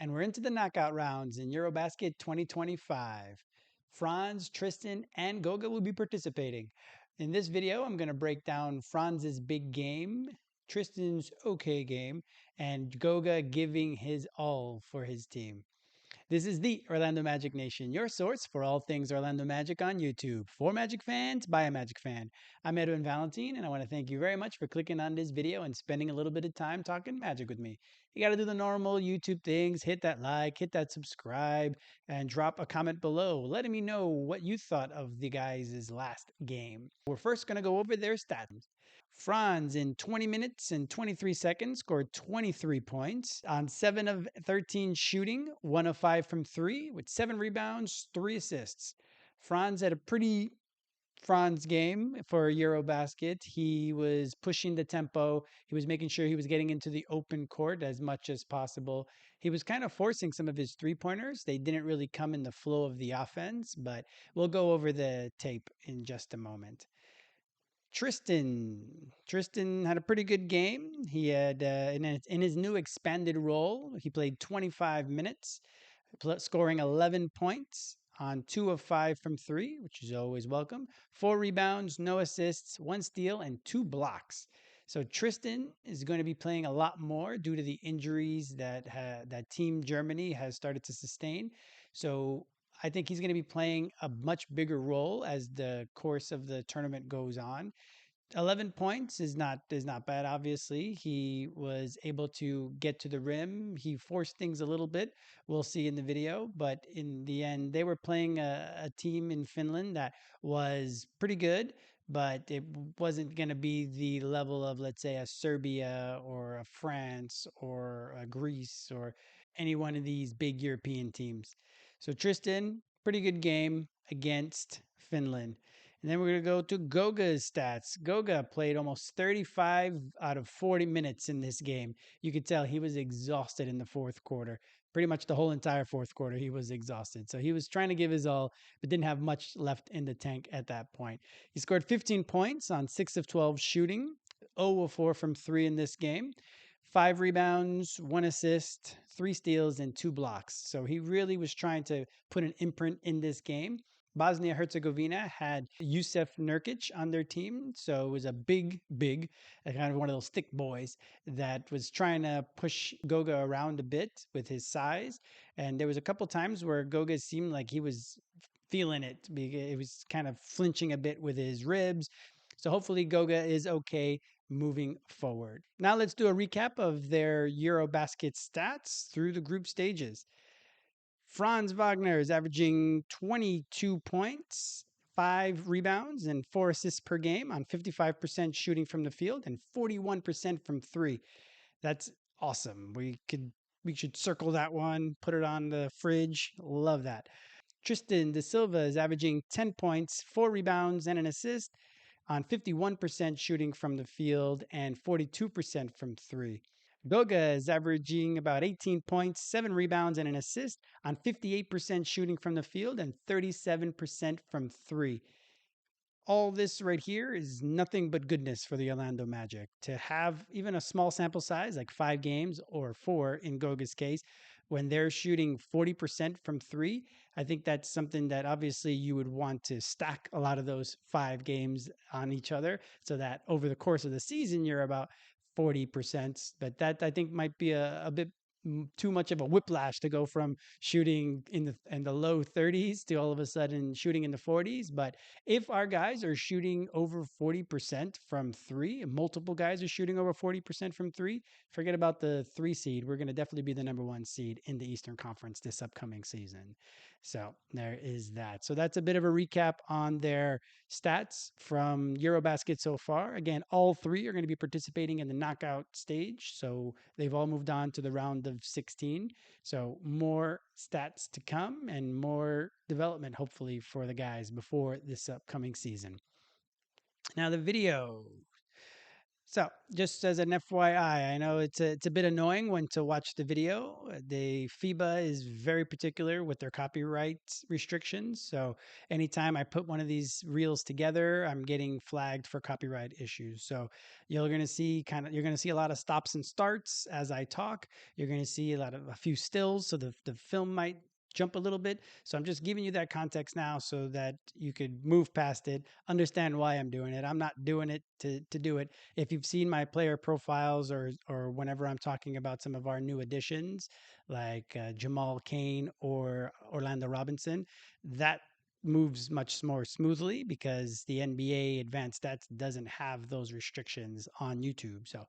And we're into the knockout rounds in EuroBasket 2025. Franz, Tristan, and Goga will be participating. In this video, I'm going to break down Franz's big game, Tristan's okay game, and Goga giving his all for his team. This is the Orlando Magic Nation, your source for all things Orlando Magic on YouTube. For Magic fans, by a Magic fan. I'm Edwin Valentine, and I want to thank you very much for clicking on this video and spending a little bit of time talking Magic with me. You got to do the normal YouTube things, hit that like, hit that subscribe, and drop a comment below letting me know what you thought of the guys' last game. We're first going to go over their stats. Franz, in 20 minutes and 23 seconds, scored 23 points on 7 of 13 shooting, 1 of 5 from 3, with 7 rebounds, 3 assists. Franz had a pretty Franz game for EuroBasket. He was pushing the tempo. He was making sure he was getting into the open court as much as possible. He was kind of forcing some of his three-pointers. They didn't really come in the flow of the offense, but we'll go over the tape in just a moment. Tristan had a pretty good game. He had in his new expanded role, he played 25 minutes, scoring 11 points on 2 of 5 from 3, which is always welcome. 4 rebounds, no assists, 1 steal, and 2 blocks. So Tristan is going to be playing a lot more due to the injuries that Team Germany has started to sustain. So I think he's going to be playing a much bigger role as the course of the tournament goes on. 11 points is not bad. Obviously, he was able to get to the rim. He forced things a little bit. We'll see in the video, but in the end, they were playing a team in Finland that was pretty good, but it wasn't going to be the level of, let's say, a Serbia or a France or a Greece or any one of these big European teams. So Tristan, pretty good game against Finland. And then we're going to go to Goga's stats. Goga played almost 35 out of 40 minutes in this game. You could tell he was exhausted in the fourth quarter. Pretty much the whole entire fourth quarter, he was exhausted. So he was trying to give his all, but didn't have much left in the tank at that point. He scored 15 points on 6 of 12 shooting, 0 of 4 from 3 in this game. 5 rebounds, 1 assist, 3 steals, and 2 blocks. So he really was trying to put an imprint in this game. Bosnia-Herzegovina had Jusuf Nurkić on their team, so it was a big, kind of one of those thick boys that was trying to push Goga around a bit with his size. And there was a couple times where Goga seemed like he was feeling it. It was kind of flinching a bit with his ribs. So hopefully Goga is okay moving forward. Now let's do a recap of their EuroBasket stats through the group stages. Franz Wagner is averaging 22 points, 5 rebounds, and 4 assists per game on 55% shooting from the field and 41% from 3. That's awesome. We should circle that one, put it on the fridge. Love that. Tristan da Silva is averaging 10 points, 4 rebounds, and an assist on 51% shooting from the field and 42% from 3. Goga is averaging about 18 points, 7 rebounds, and an assist on 58% shooting from the field and 37% from 3. All this right here is nothing but goodness for the Orlando Magic. To have even a small sample size, like 5 games or 4 in Goga's case, when they're shooting 40% from 3, I think that's something that obviously you would want to stack a lot of those 5 games on each other so that over the course of the season, you're about 40%. But that I think might be a bit too much of a whiplash to go from shooting in the low 30s to all of a sudden shooting in the 40s. But if our guys are shooting over 40% from 3, multiple guys are shooting over 40% from 3, forget about the 3 seed. We're going to definitely be the number 1 seed in the Eastern Conference this upcoming season. So there is that. So that's a bit of a recap on their stats from EuroBasket so far. Again, all 3 are going to be participating in the knockout stage. So they've all moved on to the round of 16. So more stats to come and more development, hopefully, for the guys before this upcoming season. Now, the video. So, just as an FYI, I know it's a bit annoying when to watch the video. The FIBA is very particular with their copyright restrictions. So, anytime I put one of these reels together, I'm getting flagged for copyright issues. So, you're going to see a lot of stops and starts as I talk. You're going to see a few stills, so the film might jump a little bit. So I'm just giving you that context now so that you could move past it, understand why I'm doing it. I'm not doing it to do it. If you've seen my player profiles or whenever I'm talking about some of our new additions like Jamal Kane or Orlando Robinson, that moves much more smoothly because the NBA advanced stats doesn't have those restrictions on YouTube. So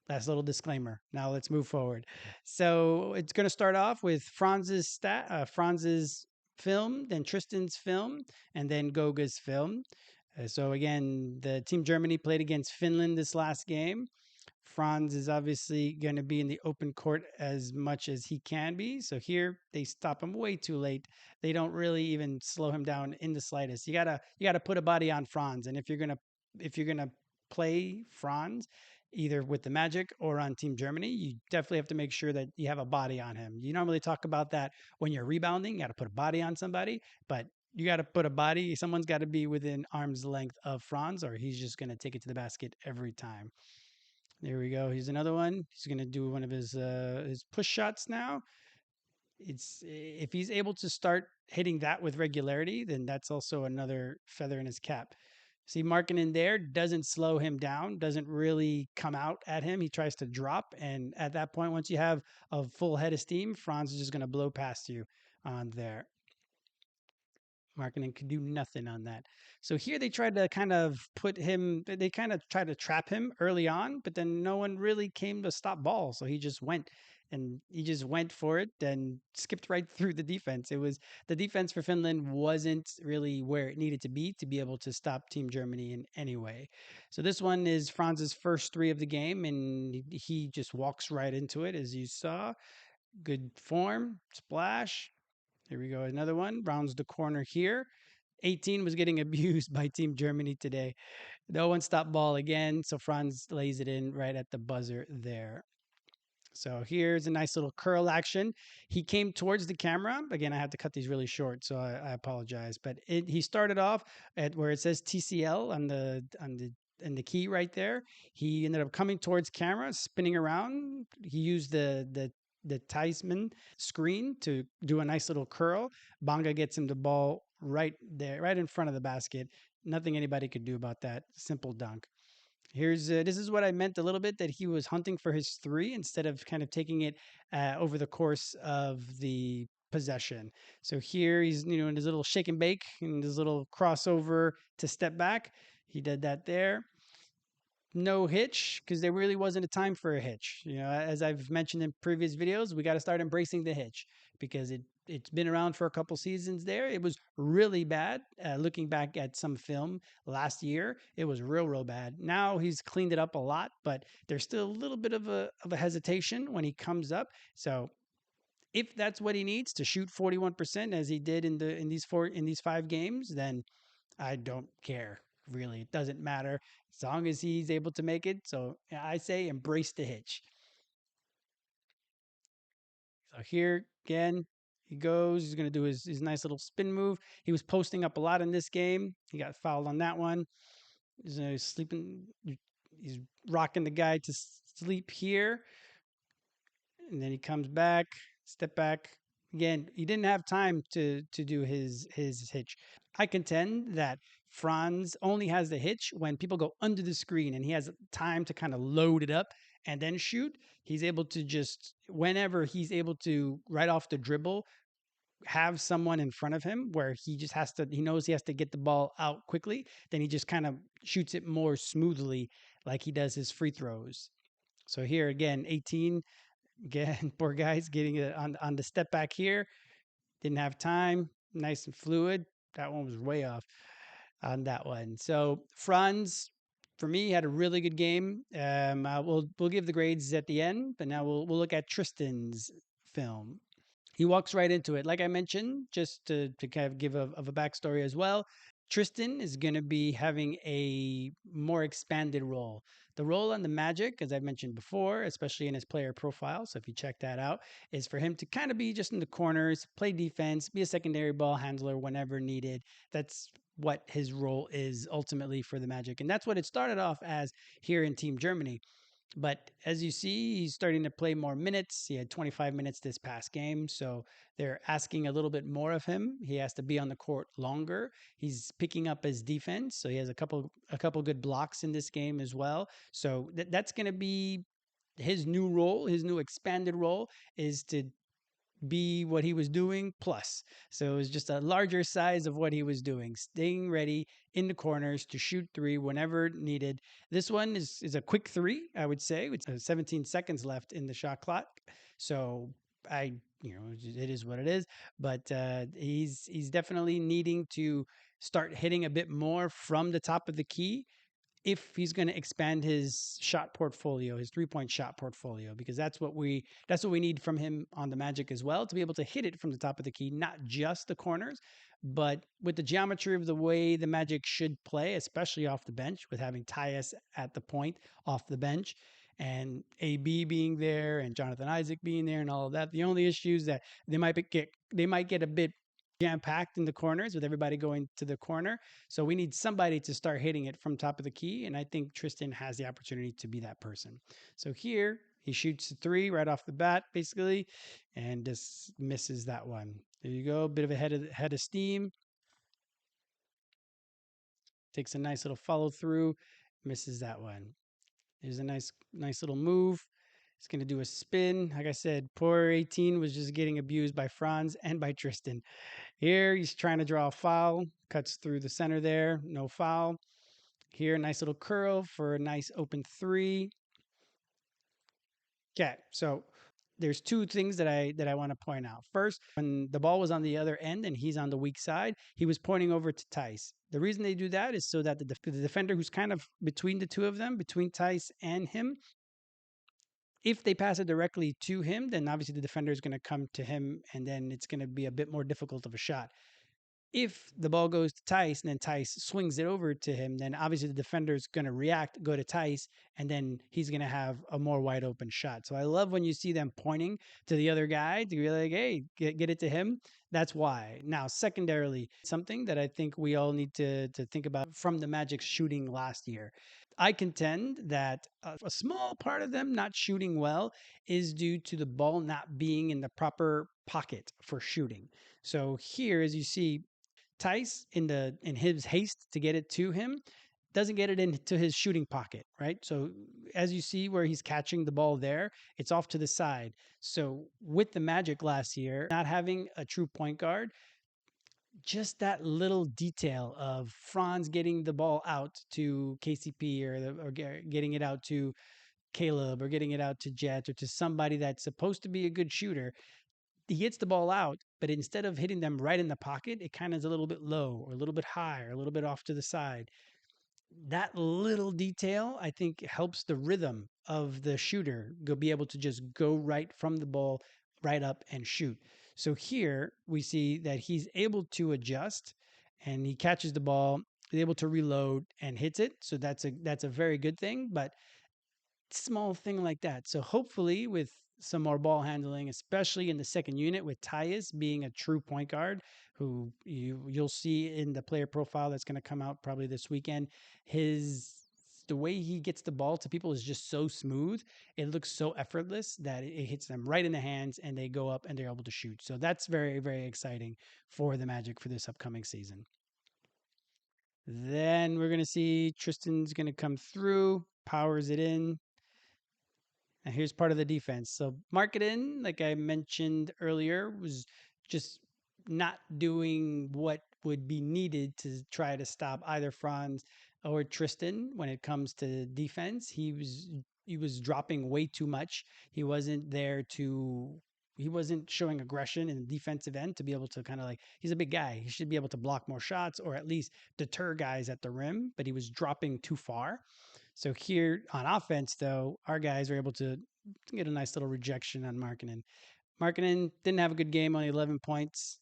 that's a little disclaimer. Now let's move forward. So it's going to start off with Franz's film, then Tristan's film, and then Goga's film. So again, the team Germany played against Finland this last game. Franz is obviously going to be in the open court as much as he can be. So here they stop him way too late. They don't really even slow him down in the slightest. You gotta put a body on Franz, and if you're gonna play Franz either with the Magic or on Team Germany, you definitely have to make sure that you have a body on him. You normally talk about that when you're rebounding. You got to put a body on somebody, but you got to put a body. Someone's got to be within arm's length of Franz, or he's just going to take it to the basket every time. There we go. Here's another one. He's going to do one of his push shots now. It's if he's able to start hitting that with regularity, then that's also another feather in his cap. See, marking in there doesn't slow him down, doesn't really come out at him. He tries to drop, and at that point, once you have a full head of steam, Franz is just going to blow past you on there. Marketing could do nothing on that. So here they tried to kind of put him, they kind of tried to trap him early on, but then no one really came to stop ball. So he just went for it and skipped right through the defense. It was the defense for Finland wasn't really where it needed to be able to stop Team Germany in any way. So this one is Franz's first three of the game, and he just walks right into it, as you saw. Good form, splash, here we go. Another one rounds the corner here. 18 was getting abused by Team Germany today. No one stopped ball again. So Franz lays it in right at the buzzer there. So here's a nice little curl action. He came towards the camera. Again, I had to cut these really short, so I apologize. But he started off at where it says TCL on the key right there. He ended up coming towards camera, spinning around. He used the Theismann screen to do a nice little curl. Bonga gets him the ball right there, right in front of the basket. Nothing anybody could do about that. Simple dunk. Here's this is what I meant a little bit, that he was hunting for his three instead of kind of taking it over the course of the possession. So here he's in his little shake and bake and his little crossover to step back. He did that there. No hitch because there really wasn't a time for a hitch. As I've mentioned in previous videos, we got to start embracing the hitch because it's been around for a couple seasons there. It was really bad. Looking back at some film last year, it was real bad. Now he's cleaned it up a lot, but there's still a little bit of a hesitation when he comes up. So if that's what he needs to shoot 41% as he did in these 5 games, then I don't care. Really, it doesn't matter as long as he's able to make it. So I say embrace the hitch. So here again, he goes. He's going to do his nice little spin move. He was posting up a lot in this game. He got fouled on that one. He's sleeping. He's rocking the guy to sleep here. And then he comes back, step back. Again, he didn't have time to do his hitch. I contend that Franz only has the hitch when people go under the screen and he has time to kind of load it up and then shoot. He's able to just whenever he's able to right off the dribble have someone in front of him where he knows he has to get the ball out quickly, then he just kind of shoots it more smoothly like he does his free throws. So here again, 18. Again, poor guy's getting it on the step back here. Didn't have time. Nice and fluid. That one was way off on that one. So Franz, for me, had a really good game. We'll give the grades at the end, but now we'll look at Tristan's film. He walks right into it. Like I mentioned, just to kind of give of a backstory as well. Tristan is going to be having a more expanded role. The role on the Magic, as I've mentioned before, especially in his player profile, so if you check that out, is for him to kind of be just in the corners, play defense, be a secondary ball handler whenever needed. That's what his role is ultimately for the Magic. And that's what it started off as here in Team Germany. But as you see, he's starting to play more minutes. He had 25 minutes this past game. So they're asking a little bit more of him. He has to be on the court longer. He's picking up his defense. So he has a couple good blocks in this game as well. So that's going to be his new role, his new expanded role is to be what he was doing plus. So it was just a larger size of what he was doing, staying ready in the corners to shoot three whenever needed. This one is a quick three, I would say, with 17 seconds left in the shot clock. So it is what it is. But he's definitely needing to start hitting a bit more from the top of the key if he's going to expand his shot portfolio, his three-point shot portfolio, because that's what we need from him on the Magic as well, to be able to hit it from the top of the key, not just the corners, but with the geometry of the way the Magic should play, especially off the bench, with having Tyus at the point off the bench and AB being there and Jonathan Isaac being there and all of that. The only issues that they might get a bit jam packed in the corners with everybody going to the corner. So we need somebody to start hitting it from top of the key. And I think Tristan has the opportunity to be that person. So here he shoots a three right off the bat, basically, and just misses that one. There you go. Bit of a head of steam. Takes a nice little follow through, misses that one. There's a nice little move. He's going to do a spin. Like I said, poor 18 was just getting abused by Franz and by Tristan. Here, he's trying to draw a foul, cuts through the center there, no foul. Here, nice little curl for a nice open three. Okay, so there's two things that I want to point out. First, when the ball was on the other end and he's on the weak side, he was pointing over to Tice. The reason they do that is so that the defender who's kind of between the two of them, between Tice and him, if they pass it directly to him, then obviously the defender is going to come to him and then it's going to be a bit more difficult of a shot. If the ball goes to Tice and then Tice swings it over to him, then obviously the defender is going to react, go to Tice, and then he's going to have a more wide open shot. So I love when you see them pointing to the other guy to be like, hey, get it to him. That's why. Now, secondarily, something that I think we all need to think about from the Magic's shooting last year. I contend that a small part of them not shooting well is due to the ball not being in the proper pocket for shooting. So here, as you see, Tice in his haste to get it to him doesn't get it into his shooting pocket, right? So as you see where he's catching the ball there, it's off to the side. So with the Magic last year, not having a true point guard, just that little detail of Franz getting the ball out to KCP or getting it out to Caleb or getting it out to Jet or to somebody that's supposed to be a good shooter, he hits the ball out, but instead of hitting them right in the pocket, it kind of is a little bit low or a little bit high or a little bit off to the side. That little detail, I think, helps the rhythm of the shooter be able to just go right from the ball, right up and shoot. So here we see that he's able to adjust and he catches the ball, is able to reload and hits it. So that's a very good thing. But small thing like that. So hopefully with some more ball handling, especially in the second unit with Tyus being a true point guard who you'll see in the player profile that's going to come out probably this weekend, the way he gets the ball to people is just so smooth. It looks so effortless that it hits them right in the hands and they go up and they're able to shoot. So that's very, very exciting for the Magic for this upcoming season. Then we're going to see Tristan's going to come through, powers it in, and here's part of the defense. So marketing, like I mentioned earlier, was just not doing what would be needed to try to stop either Franz or Tristan when it comes to defense. He was dropping way too much. He wasn't there to he wasn't showing aggression in the defensive end to be able to kind of like, he's a big guy. He should be able to block more shots or at least deter guys at the rim, but he was dropping too far. So here on offense, though, our guys were able to get a nice little rejection on Markkinen. Markkinen didn't have a good game, only 11 points.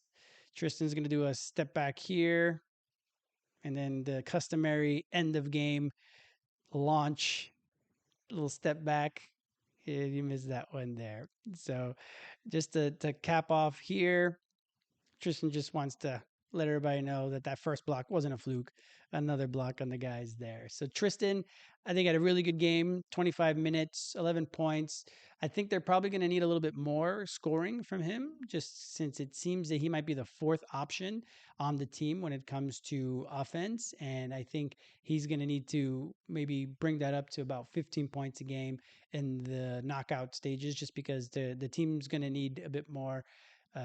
Tristan's going to do a step back here. and then the customary end of game launch, little step back. Yeah, you missed that one there. So just to cap off here, Tristan just wants to let everybody know that that first block wasn't a fluke. Another block on the guys there. So Tristan, I think had a really good game. 25 minutes, 11 points. I think they're probably going to need a little bit more scoring from him, just since it seems that he might be the fourth option on the team when it comes to offense. And I think he's going to need to maybe bring that up to about 15 points a game in the knockout stages, just because the team's going to need a bit more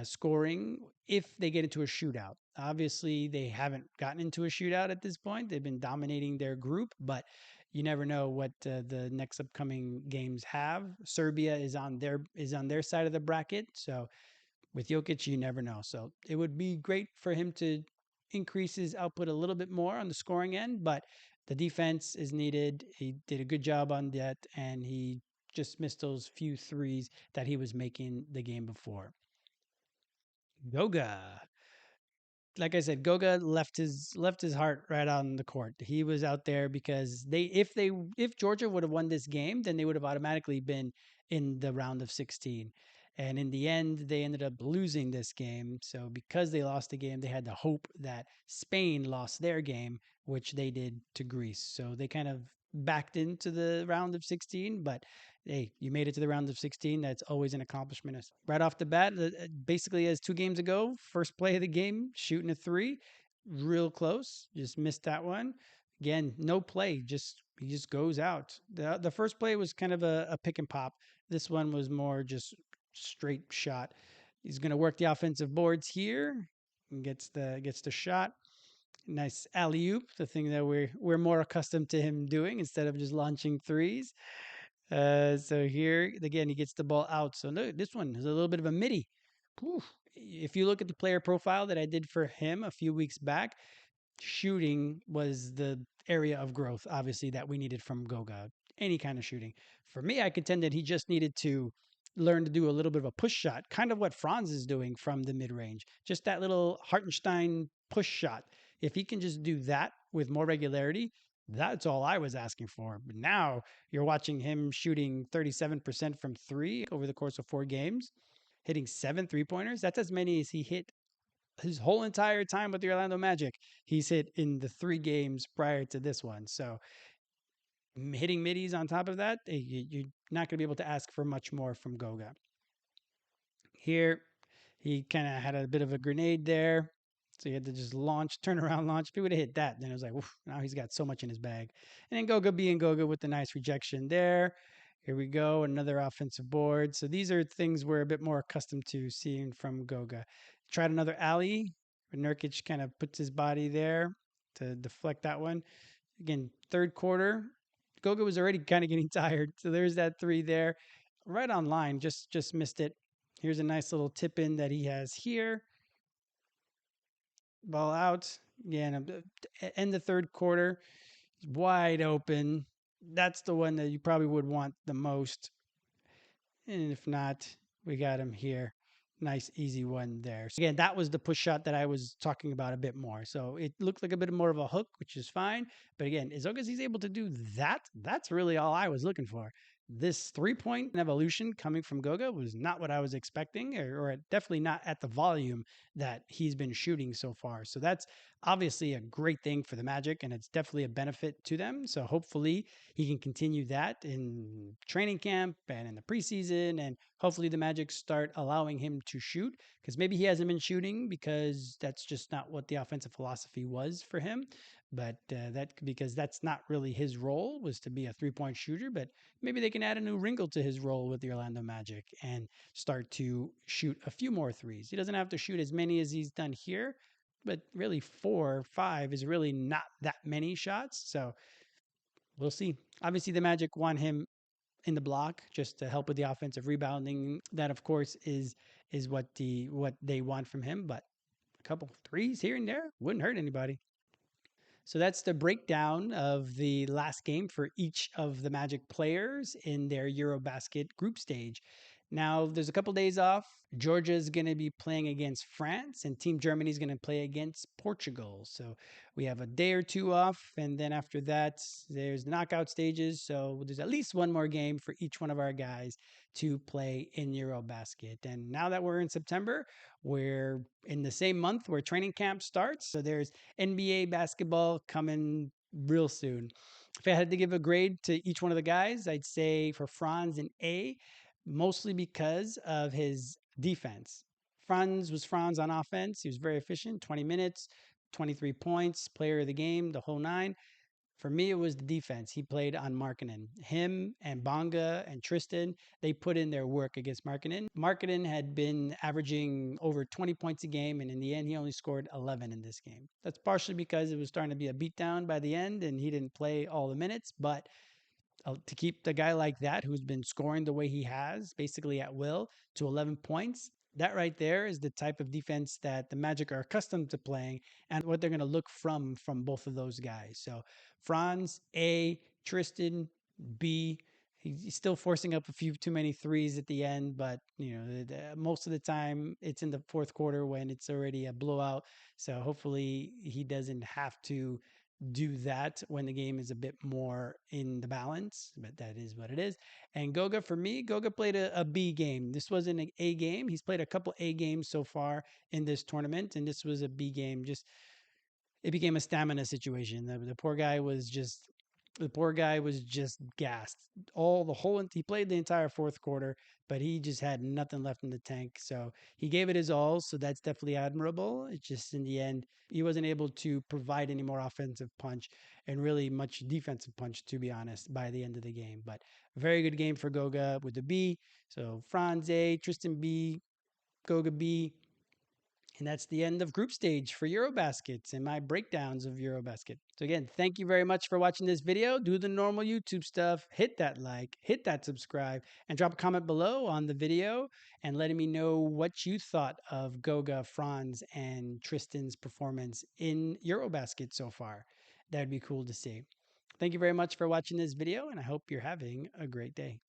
scoring if they get into a shootout. Obviously, they haven't gotten into a shootout at this point. They've been dominating their group, but you never know what the next upcoming games have. Serbia is on their side of the bracket, so with Jokic, you never know. So it would be great for him to increase his output a little bit more on the scoring end, but the defense is needed. He did a good job on that, and he just missed those few threes that he was making the game before. Goga. Like I said, Goga left his heart right on the court. He was out there because if Georgia would have won this game, then they would have automatically been in the round of 16. And in the end, they ended up losing this game. So because they lost the game, they had the hope that Spain lost their game, which they did to Greece. So they kind of backed into the round of 16, but hey, you made it to the round of 16. That's always an accomplishment. Right off the bat, basically as 2 games ago, first play of the game, shooting a three, real close, just missed that one. Again, no play, just he just goes out. The first play was kind of a pick and pop. This one was more just straight shot. He's going to work the offensive boards here and gets the shot. Nice alley oop, the thing that we're more accustomed to him doing instead of just launching threes. So here again, he gets the ball out. So no, this one is a little bit of a midi. Oof. If you look at the player profile that I did for him a few weeks back, shooting was the area of growth, obviously, that we needed from Goga. Any kind of shooting. For me, I contend that he just needed to learn to do a little bit of a push shot, kind of what Franz is doing from the mid range. Just that little Hartenstein push shot. If he can just do that with more regularity, that's all I was asking for. But now you're watching him shooting 37% from three over the course of 4 games, hitting 7 3-pointers. That's as many as he hit his whole entire time with the Orlando Magic. He's hit in the 3 games prior to this one. So hitting middies on top of that, you're not going to be able to ask for much more from Goga. Here, he kind of had a bit of a grenade there. So he had to just turn around launch. If he would have hit that, then it was like, oof, now he's got so much in his bag. And then Goga being Goga with the nice rejection there. Here we go, another offensive board. So these are things we're a bit more accustomed to seeing from Goga. Tried another alley. Nurkić kind of puts his body there to deflect that one. Again, third quarter, Goga was already kind of getting tired. So there's that three there. Right on line, just missed it. Here's a nice little tip in that he has here. Ball out. Again, end the third quarter. Wide open. That's the one that you probably would want the most. And if not, we got him here. Nice, easy one there. So again, that was the push shot that I was talking about a bit more. So it looked like a bit more of a hook, which is fine. But again, as long as he's able to do that, that's really all I was looking for. This 3-point evolution coming from Goga was not what I was expecting, or definitely not at the volume that he's been shooting so far. So that's obviously a great thing for the Magic, and it's definitely a benefit to them. So hopefully he can continue that in training camp and in the preseason, and hopefully the Magic start allowing him to shoot, because maybe he hasn't been shooting because that's just not what the offensive philosophy was for him. But because that's not really his role, was to be a 3-point shooter. But maybe they can add a new wrinkle to his role with the Orlando Magic and start to shoot a few more threes. He doesn't have to shoot as many as he's done here, but really 4 or 5 is really not that many shots. So we'll see. Obviously, the Magic want him in the block just to help with the offensive rebounding. That, of course, is what they want from him. But a couple threes here and there wouldn't hurt anybody. So that's the breakdown of the last game for each of the Magic players in their EuroBasket group stage. Now, there's a couple days off. Georgia is going to be playing against France, and Team Germany is going to play against Portugal. So we have a day or two off, and then after that, there's knockout stages. So there's at least one more game for each one of our guys to play in EuroBasket. And now that we're in September, we're in the same month where training camp starts. So there's NBA basketball coming real soon. If I had to give a grade to each one of the guys, I'd say for Franz an A, mostly because of his defense. Franz was Franz on offense. He was very efficient, 20 minutes, 23 points, player of the game, the whole nine. For me, it was the defense. He played on Markkanen. Him and Bonga and Tristan, they put in their work against Markkanen. Markkanen had been averaging over 20 points a game, and in the end, he only scored 11 in this game. That's partially because it was starting to be a beatdown by the end, and he didn't play all the minutes, but to keep the guy like that who's been scoring the way he has, basically at will, to 11 points, that right there is the type of defense that the Magic are accustomed to playing and what they're going to look from both of those guys. So Franz, A, Tristan, B. He's still forcing up a few too many threes at the end, but most of the time it's in the fourth quarter when it's already a blowout. So hopefully he doesn't have to do that when the game is a bit more in the balance, but that is what it is. And Goga, for me, Goga played a B game. This wasn't an A game. He's played a couple A games so far in this tournament, and this was a B game. Just it became a stamina situation. The poor guy was just gassed. He played the entire fourth quarter, but he just had nothing left in the tank. So he gave it his all. So that's definitely admirable. It's just in the end, he wasn't able to provide any more offensive punch and really much defensive punch, to be honest, by the end of the game. But very good game for Goga with the B. So Franz A, Tristan B, Goga B, and that's the end of group stage for EuroBaskets and my breakdowns of EuroBasket. So again, thank you very much for watching this video. Do the normal YouTube stuff, hit that like, hit that subscribe, and drop a comment below on the video and letting me know what you thought of Goga, Franz, and Tristan's performance in EuroBasket so far. That'd be cool to see. Thank you very much for watching this video, and I hope you're having a great day.